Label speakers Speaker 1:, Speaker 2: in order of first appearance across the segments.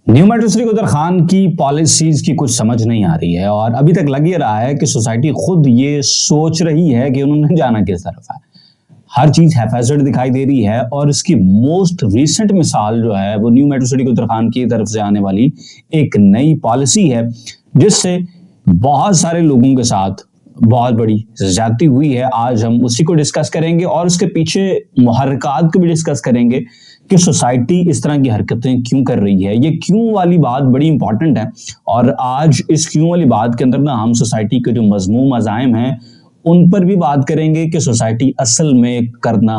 Speaker 1: New metro city उधर खान की policies की कुछ समझ नहीं आ रही है और अभी तक लग ये रहा है कि सोसाइटी खुद ये सोच रही है कि उन्होंने जाना किस तरफ है। हर चीज हैफेजेड दिखाई दे रही है और इसकी मोस्ट रीसेंट मिसाल जो है वो न्यू मेट्रो सिटी उधर खान की तरफ से आने वाली एक नई पॉलिसी है जिससे बहुत सारे लोगों के साथ बहुत बड़ी ज्यादती हुई है। आज हम उसी को डिस्कस करेंगे और उसके पीछे मुहर्रिकात को भी डिस्कस करेंगे कि सोसाइटी इस तरह की हरकतें क्यों कर रही है। ये क्यों वाली बात बड़ी इंपॉर्टेंट है और आज इस क्यों वाली बात के अंदर ना हम सोसाइटी के जो मजमूम अज़ाइम हैं उन पर भी बात करेंगे कि सोसाइटी असल में करना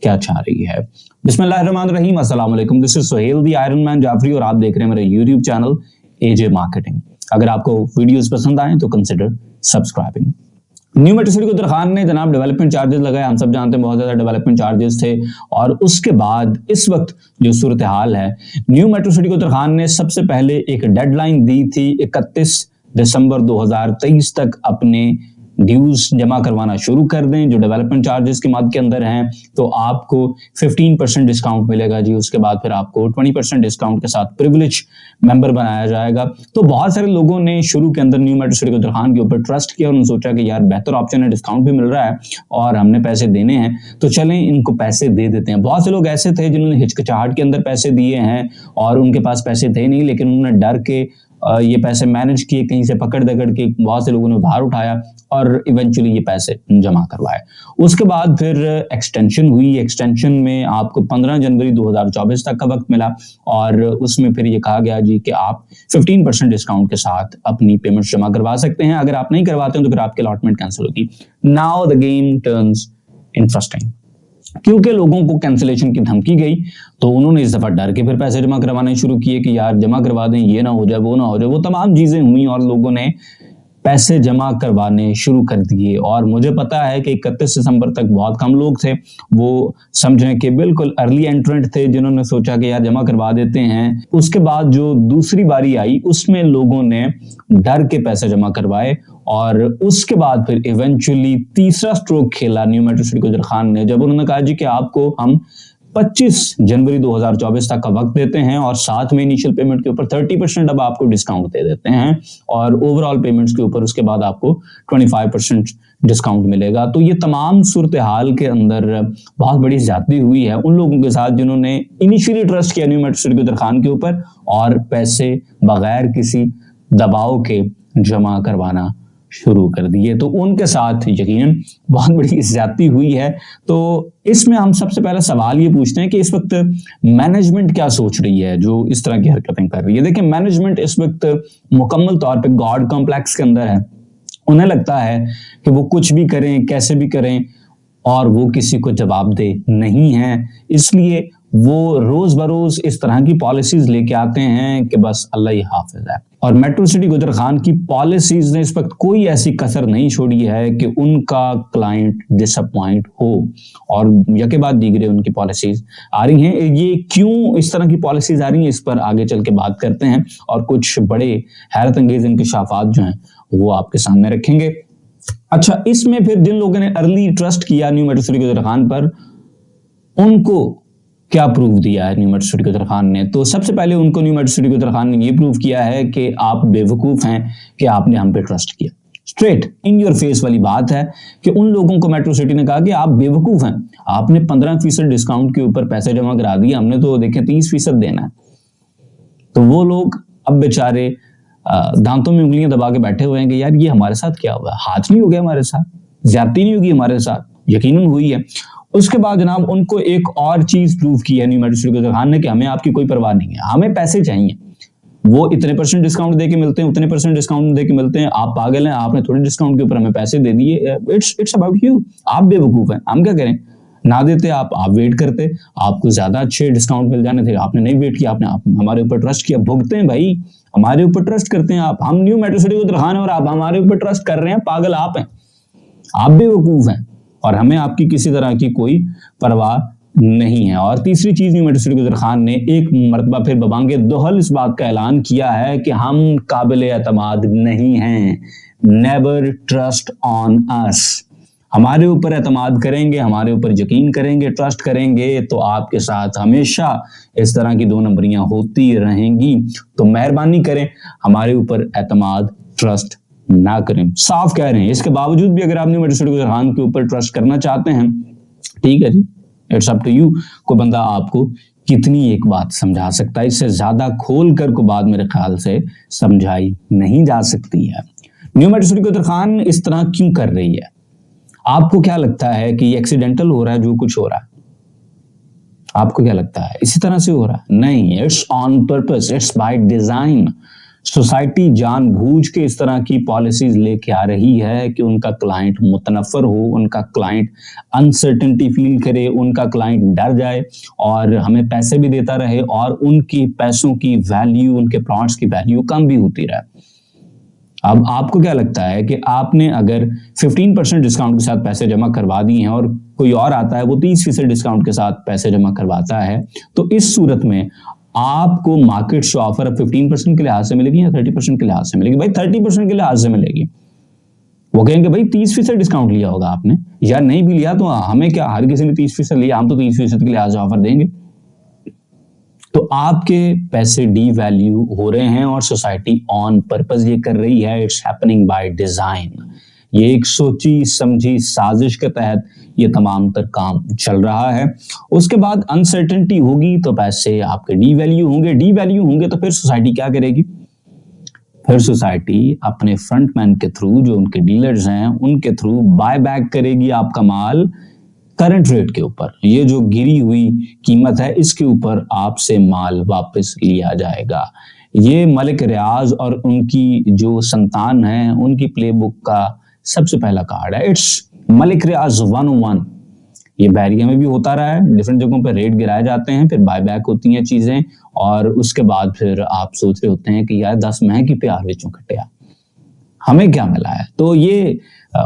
Speaker 1: क्या चाह रही है। बिस्मिल्लाहिर्रहमानिर्रहीम, अस्सलाम वालेकुम। This is Suhail the iron man Jafri और आप देख रहे हैं मेरा यूट्यूब चैनल एजे मार्केटिंग। अगर आपको वीडियोस पसंद आए तो consider subscribing. New metro city उधर खान ने जनाब डेवलपमेंट चार्जेस लगाए। हम सब जानते हैं बहुत ज्यादा डेवलपमेंट चार्जेस थे और उसके बाद इस वक्त जो सूरत हाल है, न्यू मेट्रो सिटी उधर खान ने सबसे पहले एक डेडलाइन दी थी 31 दिसंबर 2023 तक अपने ड्यूज जमा करवाना शुरू कर दें जो डेवलपमेंट चार्जेस के मद के अंदर हैं, तो आपको 15% डिस्काउंट मिलेगा जी। उसके बाद फिर आपको 20% डिस्काउंट के साथ प्रिविलेज मेंबर बनाया जाएगा। तो बहुत सारे लोगों ने शुरू के अंदर न्यू मेट्रो सिटी उधर खान के ऊपर ट्रस्ट किया। उन्होंने सोचा कि यार बेहतर ऑप्शन है, डिस्काउंट भी मिल रहा है और हमने पैसे देने हैं तो चलें इनको पैसे दे देते हैं। बहुत से लोग ऐसे थे जिन्होंने हिचकिचाहट के अंदर पैसे दिए हैं और उनके पास पैसे थे नहीं, लेकिन उन्होंने डर के ये पैसे मैनेज किए, कहीं से पकड़ दकड़ के बहुत से लोगों ने उधार उठाया और इवेंचुअली ये पैसे जमा करवाए। उसके बाद फिर एक्सटेंशन हुई। एक्सटेंशन में आपको 15 जनवरी 2024 तक का वक्त मिला और उसमें फिर ये कहा गया जी कि आप 15% डिस्काउंट के साथ अपनी पेमेंट जमा करवा सकते हैं। अगर आप नहीं करवाते हैं तो फिर आपकी अलॉटमेंट कैंसिल होगी। Now the game turns interesting. क्योंकि लोगों को कैंसिलेशन की धमकी गई तो उन्होंने इस दफा डर के फिर पैसे जमा करवाने शुरू किए कि यार जमा करवा दें, ये ना हो जाए, वो ना हो जाए। वो तमाम चीजें हुई और लोगों ने पैसे जमा करवाने शुरू कर दिए। और मुझे पता है कि 31 दिसंबर तक बहुत कम लोग थे, वो समझें कि बिल्कुल अर्ली एंट्रेंट थे जिन्होंने सोचा कि यार जमा करवा देते हैं। उसके बाद जो दूसरी बारी आई उसमें लोगों ने डर के पैसे जमा करवाए और उसके बाद फिर इवेंचुअली तीसरा स्ट्रोक खेला न्यू मेट्रो सिटी उधर खान ने, जब उन्होंने कहा जी कि आपको हम 25 जनवरी 2024 तक का वक्त देते हैं और साथ में इनिशियल पेमेंट के ऊपर 30% अब आपको डिस्काउंट दे देते हैं और ओवरऑल पेमेंट्स के ऊपर उसके बाद आपको 25% डिस्काउंट मिलेगा। तो ये तमाम सूरत हाल के अंदर बहुत बड़ी ज्यादती हुई है उन लोगों के साथ जिन्होंने इनिशियली ट्रस्ट किया न्यू मेट्रो सिटी उधर खान के ऊपर और पैसे बगैर किसी दबाव के जमा करवाना शुरू कर दिए। तो उनके साथ यकीनन बहुत बड़ी ज्यादती हुई है। तो इसमें हम सबसे पहला सवाल ये पूछते हैं कि इस वक्त मैनेजमेंट क्या सोच रही है जो इस तरह की हरकतें कर रही है। देखिए, मैनेजमेंट इस वक्त मुकम्मल तौर पे गॉड कॉम्प्लेक्स के अंदर है। उन्हें लगता है कि वो कुछ भी करें, कैसे भी करें और वो किसी को जवाबदेह नहीं है, इसलिए वो रोज बरोज इस तरह की पॉलिसीज लेके आते हैं कि बस अल्लाह ही हाफिज है। और मेट्रो सिटी उधर खान की पॉलिसीज ने इस वक्त कोई ऐसी कसर नहीं छोड़ी है कि उनका क्लाइंट डिसअपॉइंट हो और यके बाद दीगरे उनकी पॉलिसीज आ रही हैं। ये क्यों इस तरह की पॉलिसीज आ रही हैं इस पर आगे चल के बात करते हैं और कुछ बड़े हैरत अंगेज इंकशाफात जो हैं वो आपके सामने रखेंगे। अच्छा, इसमें फिर जिन लोगों ने अर्ली ट्रस्ट किया न्यू मेट्रो सिटी उधर खान पर, उनको क्या प्रूफ दिया है न्यू मेट्रो सिटी उधर खान ने? तो सबसे पहले उनको न्यू मेट्रो सिटी उधर खान ने ये प्रूफ किया है कि आप बेवकूफ हैं कि आपने हम पे ट्रस्ट किया। स्ट्रेट इन योर फेस वाली बात है कि उन लोगों को मेट्रो सिटी ने कहा कि आप बेवकूफ हैं, आपने 15% डिस्काउंट के ऊपर पैसे जमा करा दिए, हमने तो देखें 30% देना है। तो वो लोग अब बेचारे दांतों में उंगलियां दबा के बैठे हुए हैं कि यार ये हमारे साथ क्या हुआ, हाथ नहीं हो गया हमारे साथ, ज्यादती नहीं होगी हमारे साथ, यकीनन हुई है। उसके बाद जनाब उनको एक और चीज प्रूव की है न्यू मेट्रो सिटी उधर खान ने कि हमें आपकी कोई परवाह नहीं है, हमें पैसे चाहिए। वो इतने % डिस्काउंट देके मिलते हैं, उतने % डिस्काउंट देके मिलते हैं, आप पागल हैं, आपने थोड़े डिस्काउंट के ऊपर हमें पैसे दे दिए। इट्स अबाउट यू, आप बेवकूफ हैं, हम क्या करें? ना देते आप वेट करते, आपको ज्यादा अच्छे डिस्काउंट मिल जाने थे, आपने नहीं वेट किया, आपने हमारे ऊपर ट्रस्ट किया। भुगते हैं भाई, हमारे ऊपर ट्रस्ट करते हैं आप। हम न्यू मेट्रो सिटी उधर खान है और आप हमारे ऊपर ट्रस्ट कर रहे हैं, पागल आप हैं, आप बेवकूफ हैं और हमें आपकी किसी तरह की कोई परवाह नहीं है। और तीसरी चीज न्यू मेट्रो सिटी उधर खान ने एक मरतबा फिर बबांगे दोहल इस बात का ऐलान किया है कि हम काबिल एतमाद नहीं हैं। नेवर ट्रस्ट ऑन अस, हमारे ऊपर एतमाद करेंगे, हमारे ऊपर यकीन करेंगे, ट्रस्ट करेंगे, तो आपके साथ हमेशा इस तरह की 2 नंबरियां होती रहेंगी। तो मेहरबानी करें, हमारे ऊपर एतमाद, ट्रस्ट ना करें। साफ कह रहे हैं। इसके बावजूद भी अगर आप न्यू मेट्रो सिटी खान के ऊपर ट्रस्ट करना चाहते हैं, ठीक है जी, इट्स अप टू यू। कोई बंदा आपको कितनी एक बात समझा सकता है, इससे ज्यादा खोल कर को बात मेरे ख्याल से समझाई नहीं जा सकती है। न्यू मेट्रो सिटी खान इस तरह क्यों कर रही है? आपको क्या लगता है कि ये एक्सीडेंटल हो रहा है जो कुछ हो रहा है? आपको क्या लगता है इसी तरह से हो रहा है? नहीं, it's on purpose, it's by design. Society जानबूझ के इस तरह की पॉलिसीज लेके आ रही है कि उनका क्लाइंट मुतनफर हो, उनका क्लाइंट अनसर्टेनिटी फील करे, उनका क्लाइंट डर जाए और हमें पैसे भी देता रहे और उनकी पैसों की वैल्यू, उनके प्लॉट्स की वैल्यू कम भी होती रहे। अब आपको क्या लगता है कि आपने अगर 15% डिस्काउंट के साथ पैसे जमा करवा दिए हैं और कोई और आता है वो 30% डिस्काउंट के साथ पैसे जमा करवाता है, तो इस सूरत में आपको मार्केट से ऑफर 15% के लिहाज से मिलेगी या 30% के लिहाज से मिलेगी? भाई 30% के लिहाज से मिलेगी। वो कहेंगे भाई 30% डिस्काउंट लिया होगा आपने, या नहीं भी लिया तो हमें क्या, हर किसी ने 30% लिया, हम तो 30% के लिहाज से ऑफर देंगे। तो आपके पैसे डी वैल्यू हो रहे हैं और सोसाइटी ऑन पर्पस ये कर रही है। It's happening by design. ये एक सोची समझी साजिश के तहत ये तमाम तर काम चल रहा है। उसके बाद अनसर्टेनिटी होगी तो पैसे आपके डी वैल्यू होंगे, डी वैल्यू होंगे तो फिर सोसाइटी क्या करेगी? फिर सोसाइटी अपने फ्रंटमैन के थ्रू, जो उनके डीलर्स हैं, उनके थ्रू बाय बैक करेगी आपका माल करंट रेट के ऊपर। ये जो गिरी हुई कीमत है इसके ऊपर आपसे माल वापस लिया जाएगा। ये मलिक रियाज और उनकी जो संतान है उनकी प्लेबुक का सबसे पहला कार्ड है। इट्स मलिक रियाज 101। ये बहरिया में भी होता रहा है, डिफरेंट जगहों पर रेट गिराए जाते हैं, फिर बाय बैक होती हैं चीजें और उसके बाद फिर आप सोच रहे होते हैं कि यार 10 महंगी प्यार विचों कटिया, हमें क्या मिला है। तो ये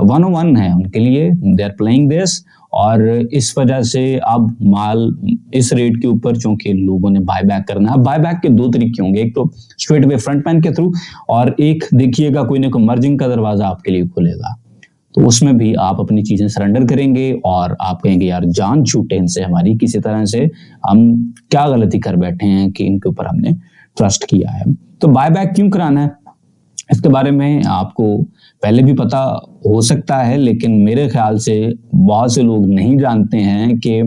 Speaker 1: 101 है उनके लिए, दे आर प्लेइंग दिस। और इस वजह से अब माल इस रेट के ऊपर चूंकि लोगों ने बाय बैक करना है। बाय बैक के 2 तरीके होंगे, एक तो स्ट्रेट वे फ्रंट मैन के थ्रू और एक देखिएगा कोई ना कोई मर्जिंग का दरवाजा आपके लिए खुलेगा, तो उसमें भी आप अपनी चीजें सरेंडर करेंगे और आप कहेंगे यार जान छूटे इनसे हमारी, किसी तरह से हम क्या गलती कर बैठे हैं कि इनके ऊपर हमने ट्रस्ट किया है। तो बाय बैक क्यों कराना है इसके बारे में आपको पहले भी पता हो सकता है, लेकिन मेरे ख्याल से बहुत से लोग नहीं जानते हैं कि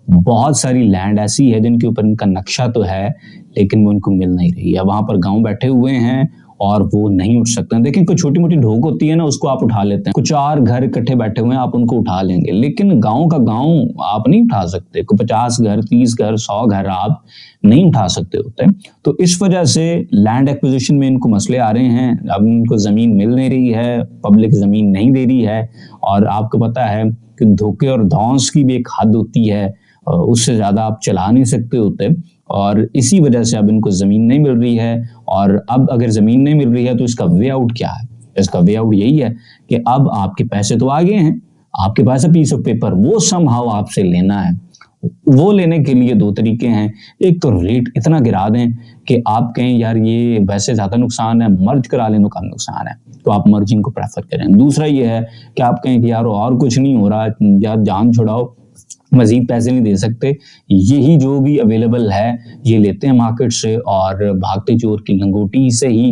Speaker 1: बहुत सारी लैंड ऐसी है जिनके ऊपर इनका नक्शा तो है लेकिन वो इनको मिल नहीं रही है। वहां पर गांव बैठे हुए हैं और वो नहीं उठ सकते हैं। देखिए, कोई छोटी मोटी ढोक होती है ना, उसको आप उठा लेते हैं। कुछ 4 घर इकट्ठे बैठे हुए हैं, आप उनको उठा लेंगे, लेकिन गांव का गांव आप नहीं उठा सकते। कोई 50 घर, 30 घर, 100 घर आप नहीं उठा सकते होते। तो इस वजह से लैंड एक्विजिशन में इनको मसले आ रहे हैं। अब इनको जमीन मिल नहीं रही है, पब्लिक जमीन नहीं दे रही है, और आपको पता है कि धोखे और धौंस की भी एक हद होती है, उससे ज्यादा आप चला नहीं सकते होते। और इसी वजह से अब इनको जमीन नहीं मिल रही है। और अब अगर जमीन नहीं मिल रही है तो इसका वे आउट क्या है? इसका वे आउट यही है कि अब आपके पैसे तो आ गए हैं, आपके पास है पीस ऑफ पेपर, वो समहाउ आपसे लेना है। वो लेने के लिए 2 तरीके हैं। एक तो रेट इतना गिरा दें कि आप कहें यार ये वैसे ज्यादा नुकसान है, मर्ज करा लें तो कम नुकसान है, तो आप मर्जिंग को प्रेफर करें। दूसरा ये है कि आप कहें कि यार और कुछ नहीं हो रहा, यार जान छुड़ाओ, मजीद पैसे नहीं दे सकते, यही जो भी अवेलेबल है ये लेते हैं मार्केट से और भागते चोर की लंगोटी से ही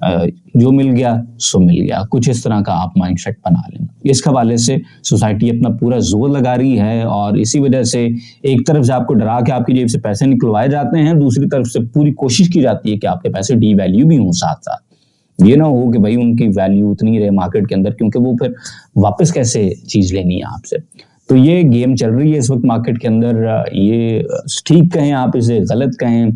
Speaker 1: जो मिल गया सो मिल गया। कुछ इस तरह का आप माइंडसेट बना लें। इस हवाले से सोसाइटी अपना पूरा जोर लगा रही है और इसी वजह से एक तरफ से आपको डरा के आपकी जेब से पैसे निकलवाए जाते हैं, दूसरी तरफ से पूरी कोशिश की जाती है कि आपके पैसे डी वैल्यू भी हों साथ साथ। ये ना हो कि भाई उनकी वैल्यू उतनी रहे मार्केट के अंदर, क्योंकि वो फिर वापस कैसे चीज लेनी है आपसे। तो ये गेम चल रही है इस वक्त मार्केट के अंदर। ये ठीक कहें आप, इसे गलत कहें,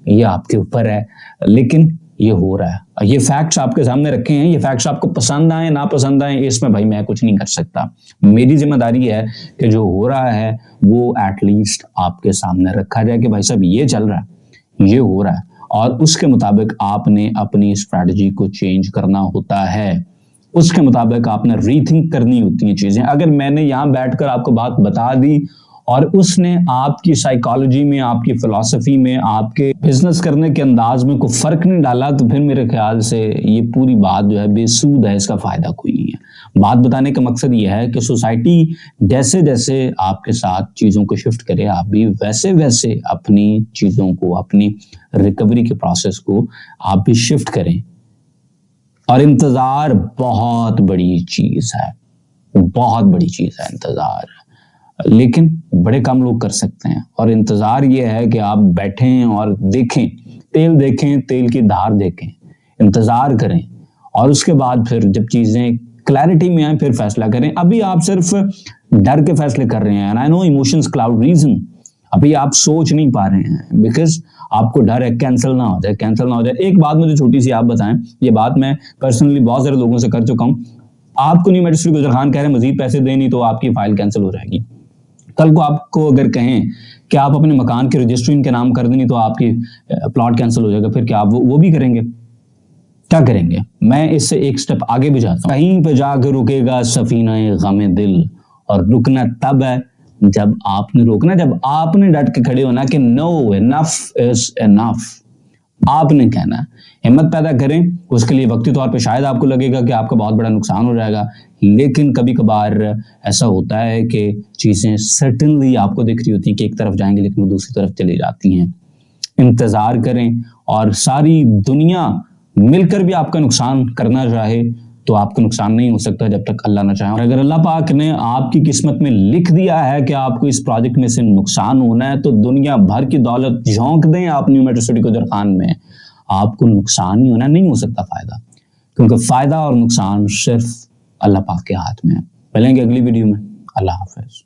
Speaker 1: ये आपके ऊपर है, लेकिन ये हो रहा है। ये फैक्ट्स आपके सामने रखे हैं, ये फैक्ट्स आपको पसंद आए ना पसंद आए, इसमें भाई मैं कुछ नहीं कर सकता। मेरी जिम्मेदारी है कि जो हो रहा है वो एटलीस्ट आपके सामने रखा जाए कि भाई साहब ये चल रहा है, ये हो रहा है, और उसके मुताबिक आपने अपनी स्ट्रैटेजी को चेंज करना होता है। उसके मुताबिक आपने रीथिंक करनी होती है चीजें। अगर मैंने यहां बैठकर आपको बात बता दी और उसने आपकी साइकोलॉजी में, आपकी फिलॉसफी में, आपके बिजनेस करने के अंदाज में कोई फर्क नहीं डाला, तो फिर मेरे ख्याल से ये पूरी बात जो है बेसूद है, इसका फायदा कोई नहीं है। بات بتانے کا مقصد یہ ہے کہ سوسائٹی جیسے جیسے آپ کے ساتھ چیزوں کو شفٹ کرے، آپ بھی ویسے ویسے اپنی چیزوں کو، اپنی ریکوری کے پروسیس کو آپ بھی شفٹ کریں۔ اور انتظار بہت بڑی چیز ہے، بہت بڑی چیز ہے انتظار، لیکن بڑے کم لوگ کر سکتے ہیں۔ اور انتظار یہ ہے کہ آپ بیٹھیں اور دیکھیں، تیل کی دھار دیکھیں، انتظار کریں، اور اس کے بعد پھر جب چیزیں کلیئرٹی میں آئیں پھر فیصلہ کریں۔ ابھی آپ صرف ڈر کے فیصلے کر رہے ہیں، I know emotions cloud reason، ابھی آپ سوچ نہیں پا رہے ہیں بیکاز آپ کو ڈر ہے کینسل نہ ہو جائے۔ ایک بات مجھے چھوٹی سی آپ بتائیں، یہ بات میں پرسنلی بہت سارے لوگوں سے کر چکا ہوں، آپ کو نیو میجسٹری گجر خان کہہ رہے ہیں مزید پیسے دیں نہیں تو آپ کی فائل کینسل ہو جائے گی۔ کل کو آپ کو اگر کہیں کہ آپ اپنے مکان کی رجسٹری ان کے نام کر دیں نہیں تو آپ کی پلاٹ کینسل ہو جائے گا، پھر کیا آپ وہ بھی کریں گے؟ کیا کریں گے؟ میں اس سے ایک سٹیپ آگے بھی جاتا ہوں۔ کہیں پہ جا کے رکے گا سفینہ غم دل، اور رکنا تب ہے جب آپ نے روکنا، جب آپ نے ڈٹ کے کھڑے ہونا کہ نو، انف از انف، آپ نے کہنا ہے۔ ہمت پیدا کریں، اس کے لیے وقتی طور پہ شاید آپ کو لگے گا کہ آپ کا بہت بڑا نقصان ہو جائے گا، لیکن کبھی کبھار ایسا ہوتا ہے کہ چیزیں سرٹنلی آپ کو دکھ رہی ہوتی ہیں کہ ایک طرف جائیں گے لیکن وہ دوسری طرف چلی جاتی ہیں۔ انتظار کریں، اور ساری دنیا مل کر بھی آپ کا نقصان کرنا چاہے تو آپ کا نقصان نہیں ہو سکتا جب تک اللہ نہ چاہے۔ اور اگر اللہ پاک نے آپ کی قسمت میں لکھ دیا ہے کہ آپ کو اس پروجیکٹ میں سے نقصان ہونا ہے تو دنیا بھر کی دولت جھونک دیں آپ نیو میٹروسٹی گجر خان میں، آپ کو نقصان ہی ہونا، نہیں ہو سکتا فائدہ، کیونکہ فائدہ اور نقصان صرف اللہ پاک کے ہاتھ میں ہے۔ ملیں گے اگلی ویڈیو میں، اللہ حافظ۔